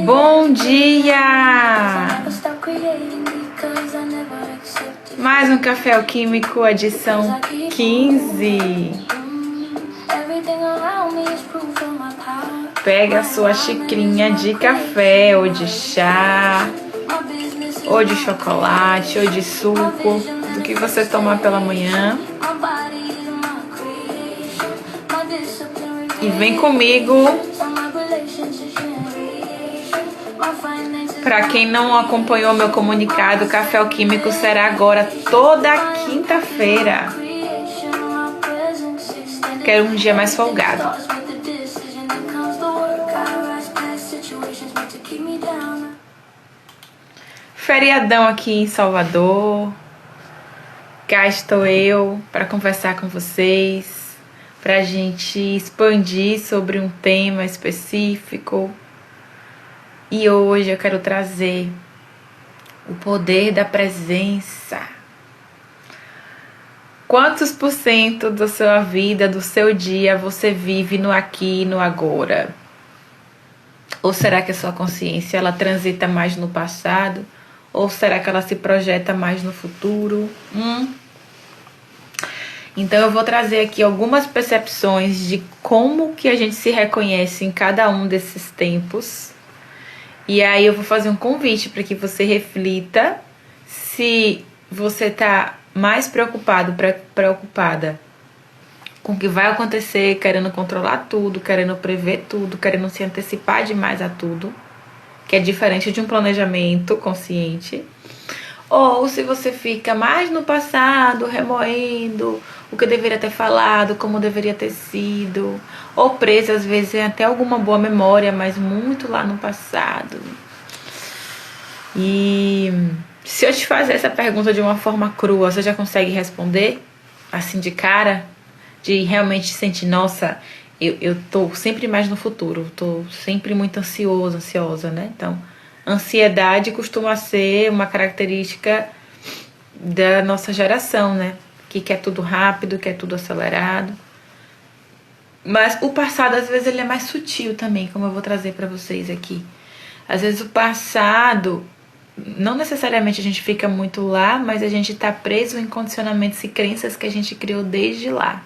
Bom dia! Mais um Café Alquímico, edição 15. Pega a sua xicrinha de café, ou de chá, ou de chocolate, ou de suco, do que você tomar pela manhã. E vem comigo. Para quem não acompanhou meu comunicado, o Café Alquímico será agora toda quinta-feira. Quero um dia mais folgado. Feriadão aqui em Salvador. Cá estou eu para conversar com vocês, para a gente expandir sobre um tema específico. E hoje eu quero trazer o poder da presença. Quantos por cento da sua vida, do seu dia, você vive no aqui e no agora? Ou será que a sua consciência ela transita mais no passado? Ou será que ela se projeta mais no futuro? Então eu vou trazer aqui algumas percepções de como que a gente se reconhece em cada um desses tempos. E aí eu vou fazer um convite para que você reflita se você está mais preocupada com o que vai acontecer, querendo controlar tudo, querendo prever tudo, querendo se antecipar demais a tudo, que é diferente de um planejamento consciente. Ou se você fica mais no passado, remoendo o que deveria ter falado, como deveria ter sido, ou presa às vezes em até alguma boa memória, mas muito lá no passado. E se eu te fazer essa pergunta de uma forma crua, você já consegue responder assim de cara? De realmente sentir, nossa, eu tô sempre mais no futuro, tô sempre muito ansiosa, né? Então, ansiedade costuma ser uma característica da nossa geração, né? Que quer tudo rápido, quer tudo acelerado. Mas o passado, às vezes, ele é mais sutil também, como eu vou trazer para vocês aqui. Às vezes o passado, não necessariamente a gente fica muito lá, mas a gente tá preso em condicionamentos e crenças que a gente criou desde lá.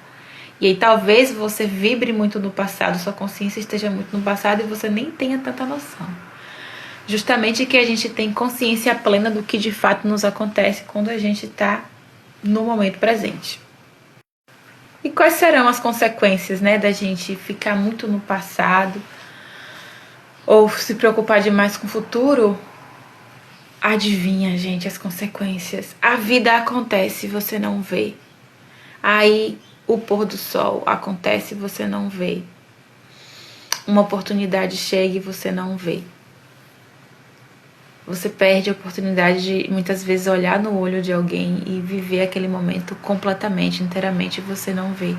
E aí talvez você vibre muito no passado, sua consciência esteja muito no passado e você nem tenha tanta noção. Justamente que a gente tem consciência plena do que de fato nos acontece quando a gente está no momento presente. E quais serão as consequências, né, da gente ficar muito no passado ou se preocupar demais com o futuro? Adivinha, gente, as consequências. A vida acontece e você não vê. Aí o pôr do sol acontece e você não vê. Uma oportunidade chega e você não vê. Você perde a oportunidade de muitas vezes olhar no olho de alguém e viver aquele momento completamente, inteiramente, e você não vê.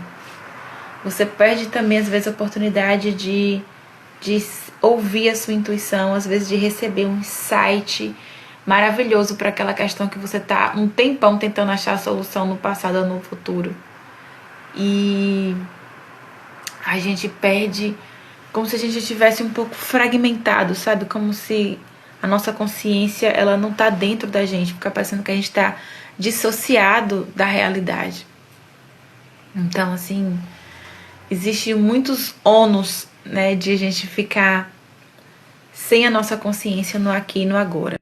Você perde também às vezes a oportunidade de ouvir a sua intuição, às vezes de receber um insight maravilhoso para aquela questão que você está um tempão tentando achar a solução no passado ou no futuro. E a gente perde como se a gente estivesse um pouco fragmentado, sabe? Como se a nossa consciência ela não está dentro da gente, fica parecendo que a gente está dissociado da realidade. Então, assim, existe muitos ônus, né, de a gente ficar sem a nossa consciência no aqui e no agora.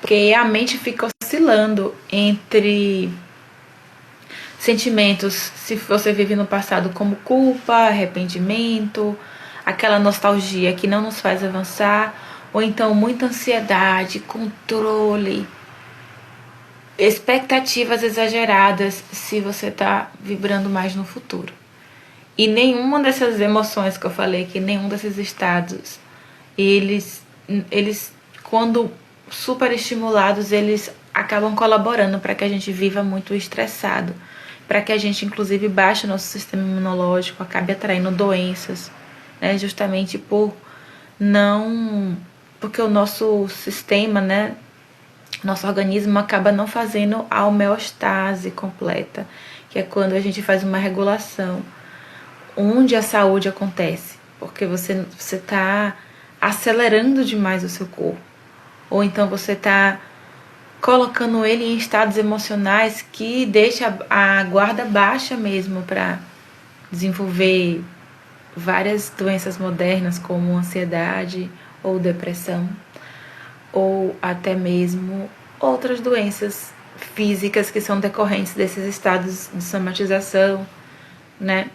Porque a mente fica oscilando entre sentimentos, se você vive no passado, como culpa, arrependimento, aquela nostalgia que não nos faz avançar, ou então muita ansiedade, controle, expectativas exageradas se você está vibrando mais no futuro. E nenhuma dessas emoções que eu falei aqui, nenhum desses estados, eles quando superestimulados, eles acabam colaborando para que a gente viva muito estressado, para que a gente inclusive baixe o nosso sistema imunológico, acabe atraindo doenças, né, justamente porque o nosso sistema, né, nosso organismo acaba não fazendo a homeostase completa, que é quando a gente faz uma regulação onde a saúde acontece, porque você está acelerando demais o seu corpo, ou então você está colocando ele em estados emocionais que deixa a guarda baixa mesmo para desenvolver várias doenças modernas como ansiedade ou depressão, ou até mesmo outras doenças físicas que são decorrentes desses estados de somatização, né?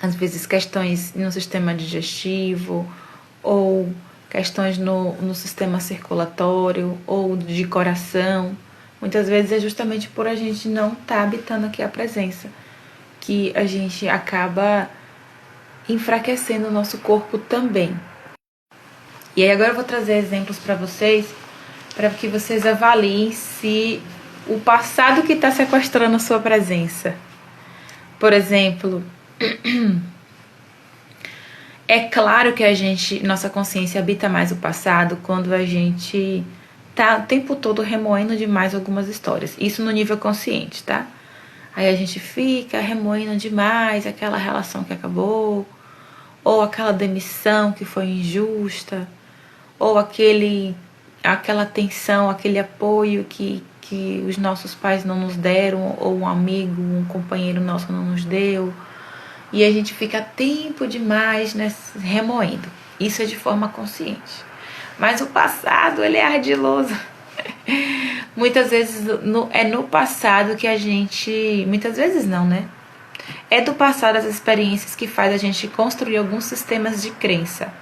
Às vezes questões no sistema digestivo, ou questões no sistema circulatório, ou de coração. Muitas vezes é justamente por a gente não estar habitando aqui a presença, que a gente acaba enfraquecendo o nosso corpo também. E aí agora eu vou trazer exemplos para vocês, para que vocês avaliem se o passado que está sequestrando a sua presença. Por exemplo, é claro que nossa consciência habita mais o passado quando a gente tá o tempo todo remoendo demais algumas histórias. Isso no nível consciente, tá? Aí a gente fica remoendo demais aquela relação que acabou, ou aquela demissão que foi injusta, ou aquela atenção, aquele apoio que os nossos pais não nos deram, ou um amigo, um companheiro nosso não nos deu. E a gente fica tempo demais remoendo. Isso é de forma consciente. Mas o passado, ele é ardiloso. Muitas vezes é no passado que a gente... Muitas vezes não, né? É do passado as experiências que faz a gente construir alguns sistemas de crença.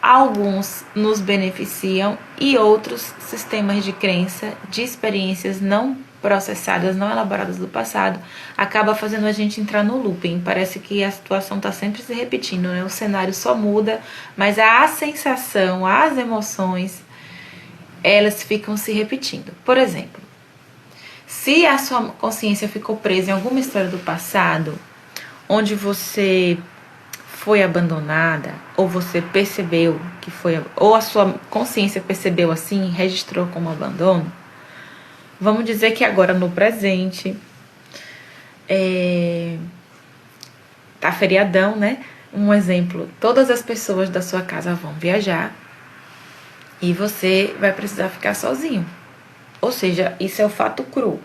Alguns nos beneficiam e outros sistemas de crença, de experiências não processadas, não elaboradas do passado, acaba fazendo a gente entrar no looping. Parece que a situação está sempre se repetindo, né? O cenário só muda, mas a sensação, as emoções, elas ficam se repetindo. Por exemplo, se a sua consciência ficou presa em alguma história do passado, onde você foi abandonada, ou você percebeu que foi, ou a sua consciência percebeu assim, registrou como abandono, vamos dizer que agora no presente, tá feriadão, né? Um exemplo, todas as pessoas da sua casa vão viajar e você vai precisar ficar sozinho. Ou seja, isso é o fato cru.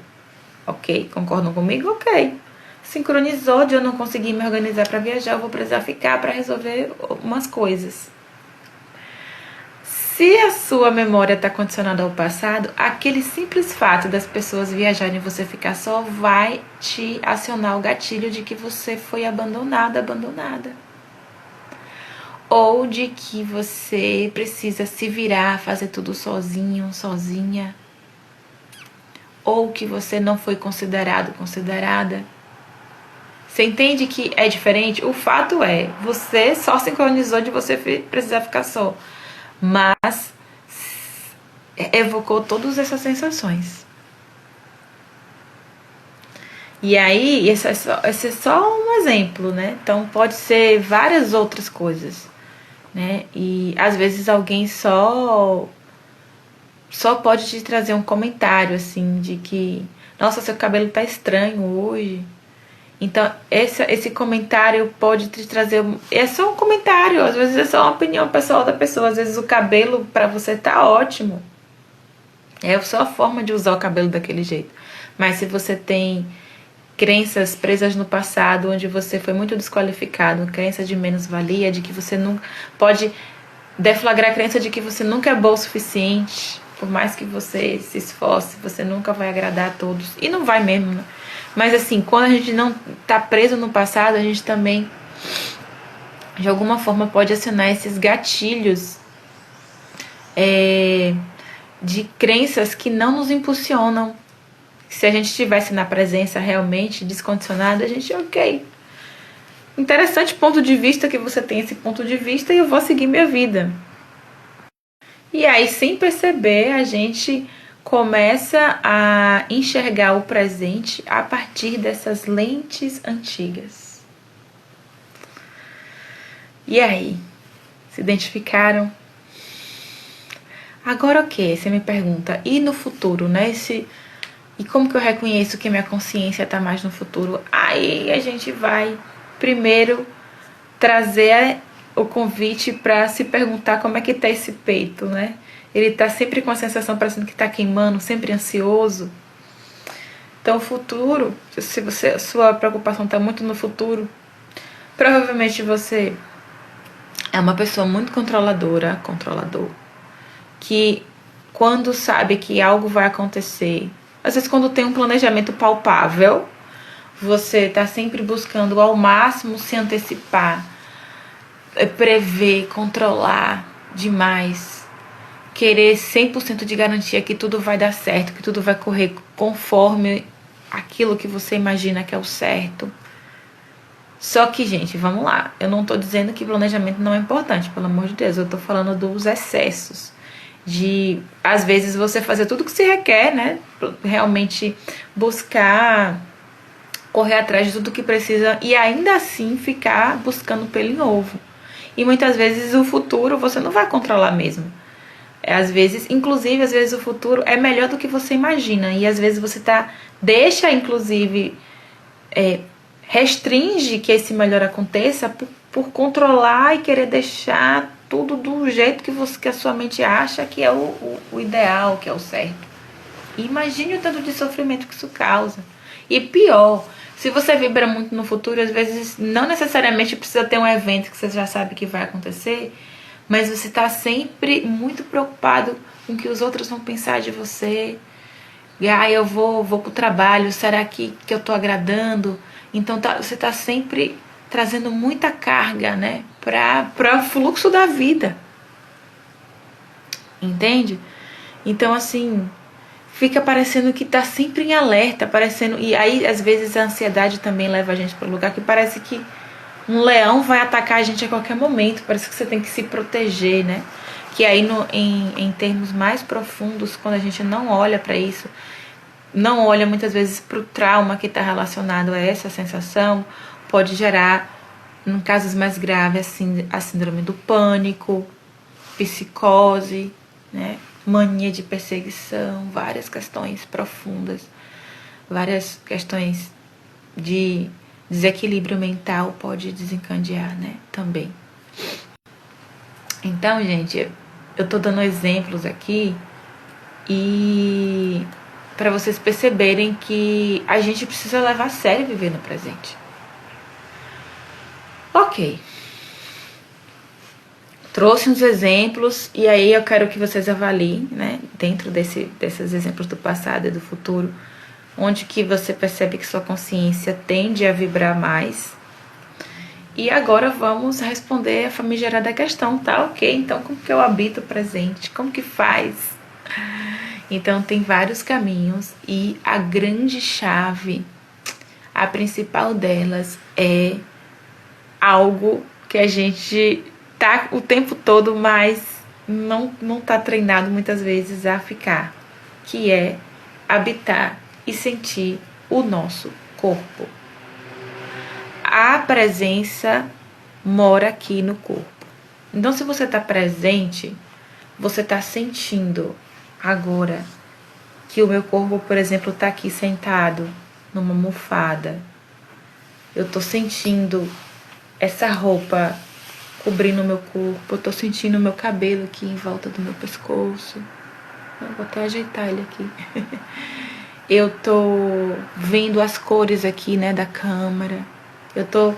Ok? Concordam comigo? Ok. Sincronizou de eu não conseguir me organizar para viajar, eu vou precisar ficar para resolver umas coisas. Se a sua memória está condicionada ao passado, aquele simples fato das pessoas viajarem e você ficar só vai te acionar o gatilho de que você foi abandonada. Ou de que você precisa se virar, fazer tudo sozinho, sozinha. Ou que você não foi considerada. Você entende que é diferente? O fato é, você só sincronizou de você precisar ficar só. Mas evocou todas essas sensações. E aí, esse é só um exemplo, né? Então pode ser várias outras coisas, né? E às vezes alguém só pode te trazer um comentário assim de que, nossa, seu cabelo tá estranho hoje. Então, esse comentário pode te trazer... É só um comentário, às vezes é só uma opinião pessoal da pessoa. Às vezes o cabelo pra você tá ótimo. É só a forma de usar o cabelo daquele jeito. Mas se você tem crenças presas no passado, onde você foi muito desqualificado, crença de menos-valia, de que você não pode deflagrar a crença de que você nunca é bom o suficiente, por mais que você se esforce, você nunca vai agradar a todos. E não vai mesmo, né? Mas assim, quando a gente não tá preso no passado, a gente também, de alguma forma, pode acionar esses gatilhos de crenças que não nos impulsionam. Se a gente estivesse na presença realmente descondicionada, a gente, ok. Interessante ponto de vista que você tem esse ponto de vista e eu vou seguir minha vida. E aí, sem perceber, a gente começa a enxergar o presente a partir dessas lentes antigas. E aí? Se identificaram? Agora o que? Você me pergunta. E no futuro, né? E como que eu reconheço que minha consciência está mais no futuro? Aí a gente vai primeiro trazer o convite para se perguntar como é que tá esse peito, né? Ele tá sempre com a sensação parecendo que tá queimando, sempre ansioso. Então o futuro, se você, sua preocupação está muito no futuro, provavelmente você é uma pessoa muito controlador, que quando sabe que algo vai acontecer, às vezes quando tem um planejamento palpável, você está sempre buscando ao máximo se antecipar, prever, controlar demais, querer 100% de garantia que tudo vai dar certo, que tudo vai correr conforme aquilo que você imagina que é o certo. Só que, gente, vamos lá. Eu não tô dizendo que planejamento não é importante, pelo amor de Deus. Eu tô falando dos excessos. De, às vezes, você fazer tudo que se requer, né? Realmente buscar, correr atrás de tudo que precisa e ainda assim ficar buscando pelo em ovo. E muitas vezes o futuro você não vai controlar mesmo. Às vezes, inclusive, às vezes o futuro é melhor do que você imagina. E às vezes você deixa, inclusive, restringe que esse melhor aconteça por controlar e querer deixar tudo do jeito que a sua mente acha que é o ideal, que é o certo. E imagine o tanto de sofrimento que isso causa. E pior, se você vibra muito no futuro, às vezes não necessariamente precisa ter um evento que você já sabe que vai acontecer, mas você está sempre muito preocupado com o que os outros vão pensar de você. E eu vou pro trabalho, será que eu tô agradando? Então você tá sempre trazendo muita carga, né, para o fluxo da vida. Entende? Então, assim, fica parecendo que tá sempre em alerta, parecendo. E aí, às vezes, a ansiedade também leva a gente para um lugar que parece que um leão vai atacar a gente a qualquer momento. Parece que você tem que se proteger, né? Que aí, em termos mais profundos, quando a gente não olha para isso, não olha muitas vezes para o trauma que está relacionado a essa sensação, pode gerar, em casos mais graves, assim, a síndrome do pânico, psicose, né? Mania de perseguição, várias questões profundas, várias questões de desequilíbrio mental pode desencadear, né? Também. Então, gente, eu tô dando exemplos aqui e para vocês perceberem que a gente precisa levar a sério viver no presente. Ok. Trouxe uns exemplos e aí eu quero que vocês avaliem, né, dentro desses exemplos do passado e do futuro, onde que você percebe que sua consciência tende a vibrar mais. E agora vamos responder a famigerada questão, tá? Ok, então como que eu habito o presente? Como que faz? Então tem vários caminhos e a grande chave, a principal delas é algo que a gente tá o tempo todo, mas não tá treinado muitas vezes a ficar, que é habitar e sentir o nosso corpo. A presença mora aqui no corpo. Então, se você tá presente, você tá sentindo agora que o meu corpo, por exemplo, tá aqui sentado numa almofada. Eu tô sentindo essa roupa cobrindo o meu corpo, eu tô sentindo o meu cabelo aqui em volta do meu pescoço. Eu vou até ajeitar ele aqui. Eu tô vendo as cores aqui, né, da câmera. Eu tô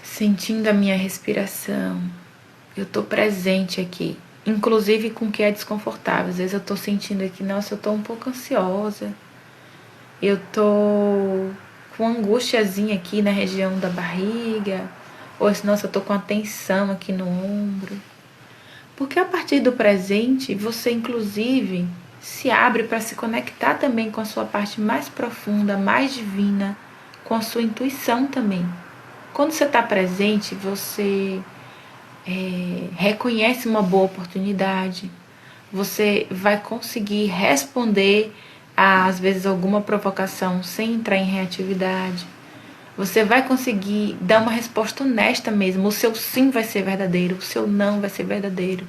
sentindo a minha respiração. Eu tô presente aqui, inclusive com o que é desconfortável. Às vezes eu tô sentindo aqui, nossa, eu tô um pouco ansiosa. Eu tô com angustiazinha aqui na região da barriga. Ou se, nossa, eu tô com a tensão aqui no ombro. Porque a partir do presente, você inclusive se abre para se conectar também com a sua parte mais profunda, mais divina, com a sua intuição também. Quando você está presente, você reconhece uma boa oportunidade, você vai conseguir responder a, às vezes, alguma provocação sem entrar em reatividade. Você vai conseguir dar uma resposta honesta mesmo. O seu sim vai ser verdadeiro, o seu não vai ser verdadeiro.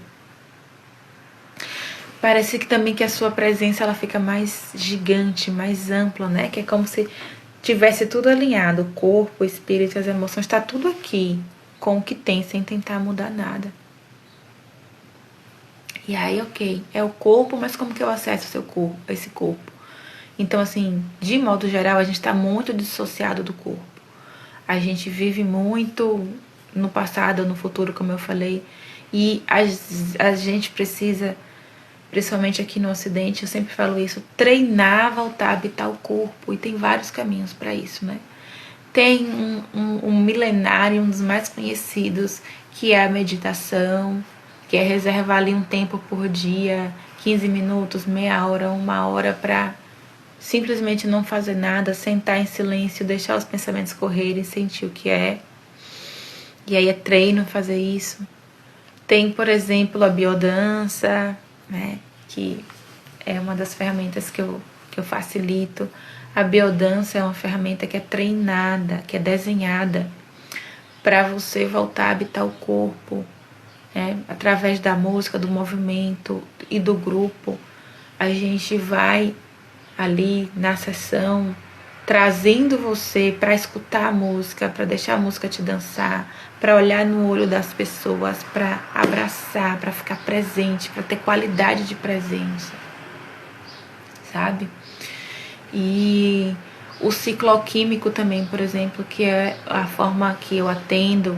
parece que também que a sua presença ela fica mais gigante, mais ampla, né? Que é como se tivesse tudo alinhado, o corpo, o espírito, as emoções, está tudo aqui com o que tem, sem tentar mudar nada. E aí, ok, é o corpo, mas como que eu acesso o seu corpo, esse corpo? Então, assim, de modo geral, a gente está muito dissociado do corpo. A gente vive muito no passado, no futuro, como eu falei, e a gente precisa, principalmente aqui no Ocidente, eu sempre falo isso, treinar, voltar a habitar o corpo, e tem vários caminhos para isso, né? Tem um milenário, um dos mais conhecidos, que é a meditação, que é reservar ali um tempo por dia, 15 minutos, meia hora, uma hora para simplesmente não fazer nada, sentar em silêncio, deixar os pensamentos correrem, sentir o que é. E aí é treino fazer isso. Tem, por exemplo, a biodança, né, que é uma das ferramentas que eu facilito. A biodança é uma ferramenta que é treinada, que é desenhada para você voltar a habitar o corpo, né? Através da música, do movimento e do grupo. A gente vai ali na sessão trazendo você para escutar a música, para deixar a música te dançar, para olhar no olho das pessoas, para abraçar, para ficar presente, para ter qualidade de presença, sabe? E o cicloquímico também, por exemplo, que é a forma que eu atendo,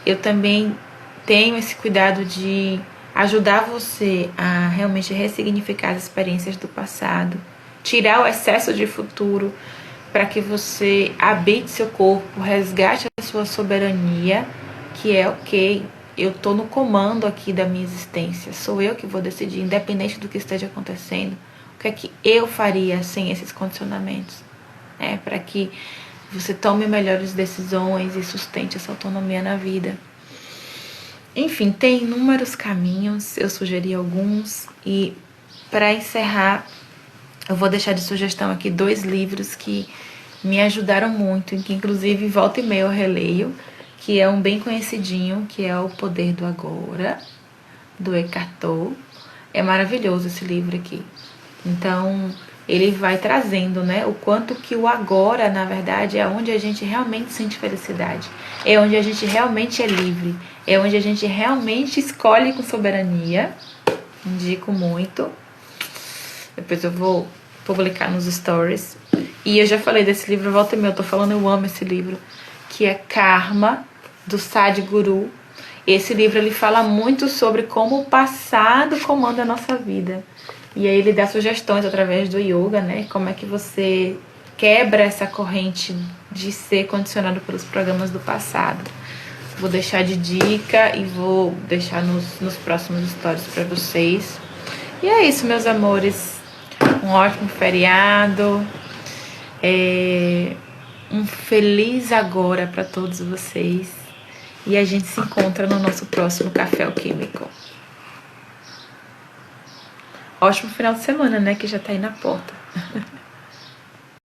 eu também tenho esse cuidado de ajudar você a realmente ressignificar as experiências do passado, tirar o excesso de futuro para que você habite seu corpo, resgate a sua soberania, que é ok, eu estou no comando aqui da minha existência, sou eu que vou decidir, independente do que esteja acontecendo, o que é que eu faria sem esses condicionamentos, né? Para que você tome melhores decisões e sustente essa autonomia na vida. Enfim, tem inúmeros caminhos, eu sugeri alguns, e para encerrar, eu vou deixar de sugestão aqui 2 livros que me ajudaram muito, e que inclusive volta e meia eu releio, que é um bem conhecidinho, que é O Poder do Agora, do Eckhart Tolle. É maravilhoso esse livro aqui. Então, ele vai trazendo, né, o quanto que o agora, na verdade, é onde a gente realmente sente felicidade. É onde a gente realmente é livre. É onde a gente realmente escolhe com soberania. Indico muito. Depois eu vou publicar nos stories. E eu já falei desse livro, volta e meia, eu tô falando, eu amo esse livro, que é Karma, do Sadhguru. Esse livro ele fala muito sobre como o passado comanda a nossa vida. E aí ele dá sugestões através do yoga, né? Como é que você quebra essa corrente de ser condicionado pelos programas do passado. Vou deixar de dica e vou deixar nos próximos stories para vocês. E é isso, meus amores. Um ótimo feriado. Um feliz agora para todos vocês. E a gente se encontra no nosso próximo Café Alquímico. Ótimo final de semana, né? Que já tá aí na porta.